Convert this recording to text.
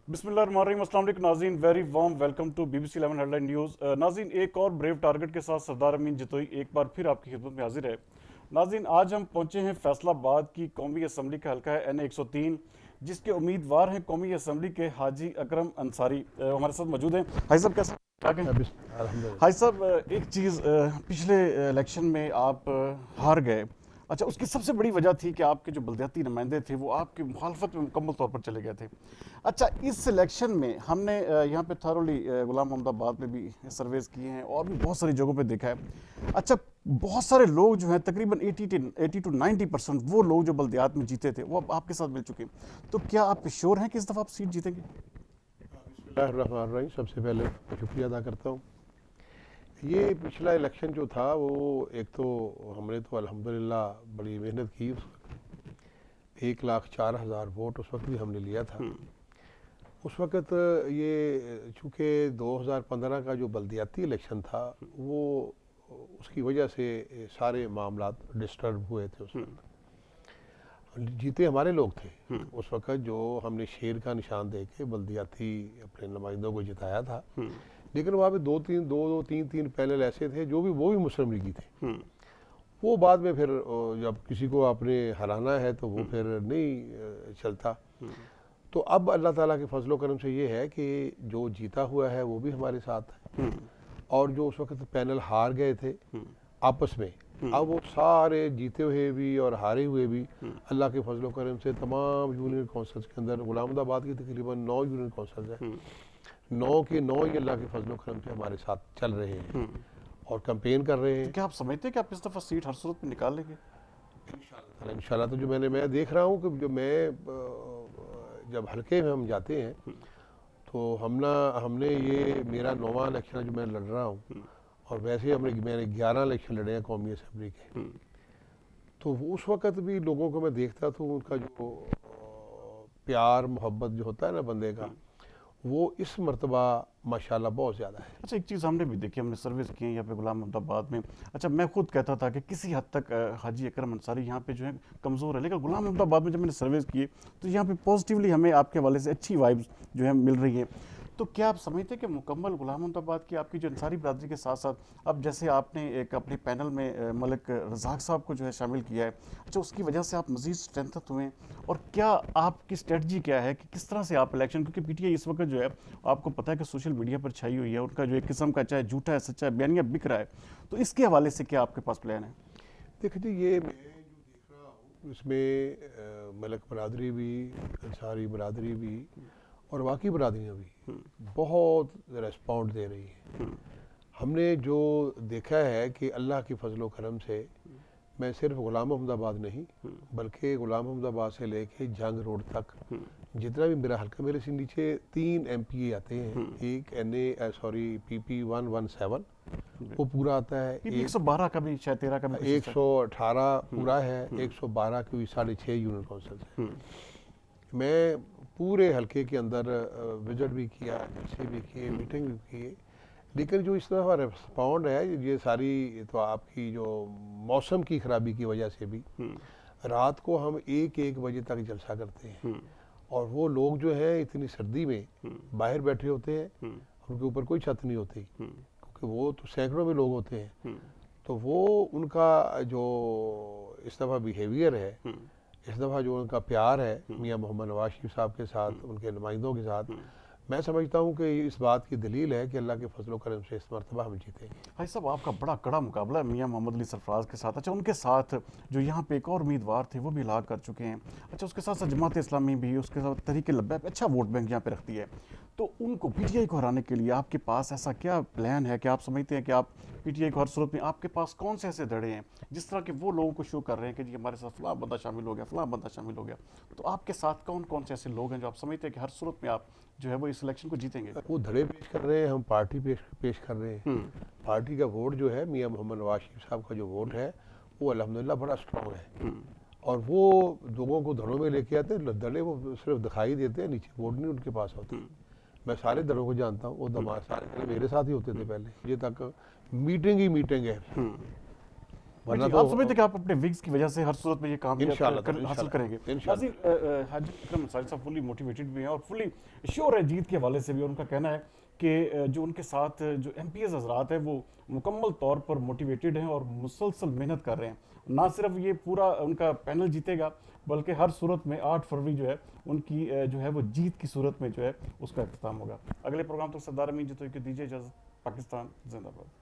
बिस्मिल्लाहिर्रहमानिर्रहीम। अस्सलाम वालेकुम नाज़रीन, very warm welcome to BBC 11 headline news. नाज़रीन, एक और ब्रेव टारगेट के साथ सरदार अमीन जतोई एक बार फिर आपकी खिदमत में हाजिर है। नाज़रीन, आज हम पहुंचे हैं फैसलाबाद की कौमी असम्बली का हल्का है NA 103, जिसके उम्मीदवार हैं कौमी असम्बली के हाजी अकरम अंसारी। हमारे साथ मौजूद हैं। हाजी साहब, कैसे क्या कहें? हाजी अल्हम्दुलिल्लाह। साहब, एक चीज़, पिछले इलेक्शन में आप हार गए। अच्छा, उसकी सबसे बड़ी वजह थी कि आपके जो बलदियाती नुमाइंदे थे वो आपकी मुखालफत में मुकम्मल तौर पर चले गए थे। अच्छा, इस सिलेक्शन में हमने यहाँ पे थारोली गुलाम मोहम्मदाबाद में भी सर्वेज किए हैं और भी बहुत सारी जगहों पे देखा है। अच्छा, बहुत सारे लोग जो हैं तकरीबन 80 to 90% वो लोग जो बल्दियात में जीते थे वो अब आपके साथ मिल चुके हैं। तो क्या आप श्योर हैं कि इस दफ़ा आप सीट जीतेंगे? बिस्मिल्लाहिर्रहमानिर्रहीम। सबसे पहले शुक्रिया अदा करता हूँ। ये पिछला इलेक्शन जो था वो एक तो हमने तो अल्हम्दुलिल्लाह बड़ी मेहनत की। उस वक्त 1,04,000 वोट उस वक्त भी हमने लिया था। उस वक्त ये चूँकि 2015 का जो बल्दियाती इलेक्शन था वो उसकी वजह से सारे मामलात डिस्टर्ब हुए थे। उस वक्त जीते हमारे लोग थे। उस वक्त जो हमने शेर का निशान दे के बल्दियाती अपने नुमाइंदों को जिताया था, लेकिन वहाँ पे दो तीन तीन पैनल ऐसे थे जो भी वो भी मुस्लिम लीगी थे। वो बाद में फिर जब किसी को आपने हराना है तो वो फिर नहीं चलता। तो अब अल्लाह ताला के फजलो करम से ये है कि जो जीता हुआ है वो भी हमारे साथ है, और जो उस वक्त पैनल हार गए थे आपस में, अब वो सारे जीते हुए भी और हारे हुए भी अल्लाह के फजलो करम से तमाम यूनियन काउंसिल्स के अंदर, गुलामदाबाद की तकरीबन 9 यूनियन काउंसिल्स हैं, 9 के 9 ही अल्लाह के फजलो करम से हमारे साथ चल रहे हैं और कैंपेन कर रहे तो हैं। क्या आप समझते हैं कि आप इस दफ़ा सीट हर सूरत में निकाल लेंगे? इंशाल्लाह। तो जो मैं देख रहा हूँ कि जो मैं जब हल्के में हम जाते हैं तो हमने ये मेरा 9वां इलेक्शन है जो मैं लड़ रहा हूँ, और वैसे मैंने 11 इलेक्शन लड़े हैं कौमी असम्बली के। तो उस वक्त भी लोगों को मैं देखता था, उनका जो प्यार मोहब्बत जो होता है ना बंदे का, वो इस मर्तबा माशाल्लाह बहुत ज़्यादा है। अच्छा, एक चीज़ हमने भी देखी, हमने सर्विस की है यहाँ पे गुलाम मोहम्मदाबाद में। अच्छा, मैं खुद कहता था कि किसी हद तक हाजी अकरम अंसारी यहाँ पे जो है कमज़ोर है, लेकिन गुलाम मोहम्मदाबाद में जब मैंने सर्विस की तो यहाँ पे पॉजिटिवली हमें आपके हवाले से अच्छी वाइब्स जो है मिल रही हैं। तो क्या आप समझते हैं कि मुकम्मल गुलाम मोहम्मदाबाद की आपकी जो अंसारी बरादरी के साथ साथ अब जैसे आपने एक अपने पैनल में मलिक रज़ाक साहब को जो है शामिल किया है, अच्छा उसकी वजह से आप मज़ीद स्ट्रेंथ हुए हैं? और क्या आपकी स्ट्रेटजी क्या है कि किस तरह से आप इलेक्शन, क्योंकि PTI इस वक्त जो है आपको पता है कि सोशल मीडिया पर छाई हुई है, उनका जो एक किस्म का चाहे झूठा है सच्चा है बयानिया बिक रहा है, तो इसके हवाले से क्या आपके पास प्लान है? देखिए जी, ये मैं जो देख रहा हूँ इसमें मलक बरादरी भी, अंसारी बरादरी भी और बाकी बरादरियाँ भी बहुत रेस्पॉन्ड दे रही हैं। हमने जो देखा है कि अल्लाह की फजलो करम से मैं सिर्फ गुलाम मोहम्मदाबाद नहीं बल्कि गुलाम मोहम्मदाबाद से लेके जंग रोड तक जितना भी मेरा हल्का, मेरे से नीचे 3 MPA आते हैं। एक PP 117 वो पूरा आता है, PP 112 का भी शायद 13 का भी कुछ हिस्सा है। 118 पूरा है, 112 की भी 6.5 यूनियन काउंसिल है। मैं पूरे हल्के के अंदर विजिट भी किया, जलसे भी किए, मीटिंग भी किए, लेकिन जो इस तरह रिस्पॉन्ड है ये सारी तो आपकी जो मौसम की खराबी की वजह से भी रात को हम 1-1 बजे तक जलसा करते हैं, और वो लोग जो है इतनी सर्दी में बाहर बैठे होते हैं, उनके ऊपर कोई छत नहीं होती क्योंकि वो तो सैकड़ों में लोग होते हैं। तो वो उनका जो इस दफ़ा बिहेवियर है, इस दफ़ा जो उनका प्यार है मियाँ मोहम्मद नवाज शरीफ साहब के साथ, उनके नुमाइंदों के साथ, मैं समझता हूँ कि इस बात की दलील है कि अल्लाह के फजलो करम से इस मरतबा हम जीतेंगे। भाई साहब, आपका बड़ा कड़ा मुकाबला है मियाँ मोहम्मद अली सरफराज के साथ। अच्छा, उनके साथ जो यहाँ पे एक और उम्मीदवार थे वो भी हिलाक कर चुके हैं। अच्छा, उसके साथ साथ जमात इस्लामी भी, उसके साथ तहरीक लब्बैक अच्छा वोट बैंक यहाँ पे रखती है। तो उनको PTI को हराने के लिए आपके पास ऐसा क्या प्लान है कि आप समझते हैं कि आप PTI को हर सूरत में, आपके पास कौन से ऐसे धड़े हैं जिस तरह के वो लोगों को शो कर रहे हैं कि जी हमारे साथ फलां बंदा शामिल हो गया, फलां बंदा शामिल हो गया, तो आपके साथ कौन कौन से ऐसे लोग हैं जो आप समझते हैं कि हर सूरत में आप जो है वो इस इलेक्शन को जीतेंगे? वो धड़े पेश कर रहे हैं, हम पार्टी पेश कर रहे हैं। पार्टी का वोट जो है मियाँ मोहम्मद नवाज शरीफ साहब का जो वोट है वो अल्हम्दुलिल्लाह बड़ा स्ट्रॉन्ग है, और वो लोगों को धड़ों में लेके आते हैं। धड़े वो सिर्फ दिखाई देते हैं, नीचे वोट नहीं उनके पास होता। मैं सारे दलों को जानता हूँ, वो दमा सारे मेरे साथ ही होते थे पहले, ये तक मीटिंग ही मीटिंग है। वरना आप समझते कि आप अपने विग्स की वजह से हर सूरत में ये काम इंशाल्लाह हासिल करेंगे। इंशाल्लाह। नाज़रीन, हाजी अकरम अंसारी साहब फुली मोटिवेटेड भी हैं और फुली श्योर है जीत के हवाले से भी। उनका कहना है कि जो उनके साथ जो MPs हजरात हैं वो मुकम्मल तौर पर मोटिवेटेड हैं और मुसलसल मेहनत कर रहे हैं। ना सिर्फ ये पूरा उनका पैनल जीतेगा बल्कि हर सूरत में 8 फरवरी जो है उनकी जो है वो जीत की सूरत में जो है उसका अख्ताम होगा। अगले प्रोग्राम तक सरदार अमीन जी तो दीजिए इजाज़त। पाकिस्तान जिंदाबाद।